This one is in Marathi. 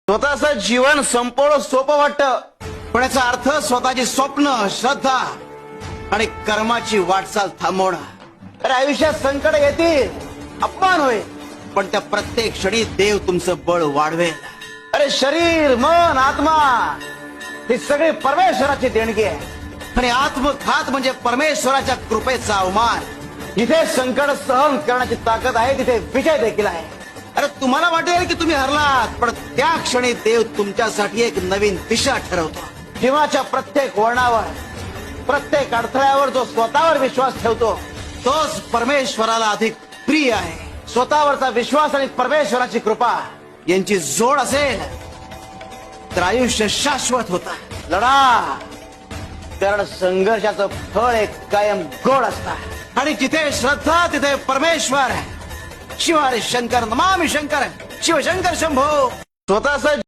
स्वतःचं जीवन संपवणं सोपं वाटतं, पण याचा अर्थ स्वतःची स्वप्न, श्रद्धा आणि कर्माची वाटचाल थांबवणं. अरे आयुष्यात संकट येतील, अपमान होईल, पण त्या प्रत्येक क्षणी देव तुमचं बळ वाढवेल. अरे शरीर, मन, आत्मा ही सगळी परमेश्वराची देणगी आहे आणि आत्मघात म्हणजे परमेश्वराच्या कृपेचा अवमान. जिथे संकट सहन करण्याची ताकद आहे तिथे विजय देखील आहे. अरे तुम्हाला वाटेल की तुम्ही हरलात, पण त्या क्षणी देव तुमच्यासाठी एक नवीन दिशा ठरवतो. जीवनाच्या प्रत्येक वळणावर, प्रत्येक अडथळ्यावर जो स्वतःवर विश्वास ठेवतो तोच परमेश्वराला अधिक प्रिय आहे. स्वतःवरचा विश्वास आणि परमेश्वराची कृपा यांची जोड असेल तर आयुष्य शाश्वत होतं. लढा, कारण संघर्षाचं फळ एक कायम गोड असतं आणि जिथे श्रद्धा तिथे परमेश्वर. शिव हरी शंकर, नमामि शंकर, शिवशंकर शंभो. स्वतःच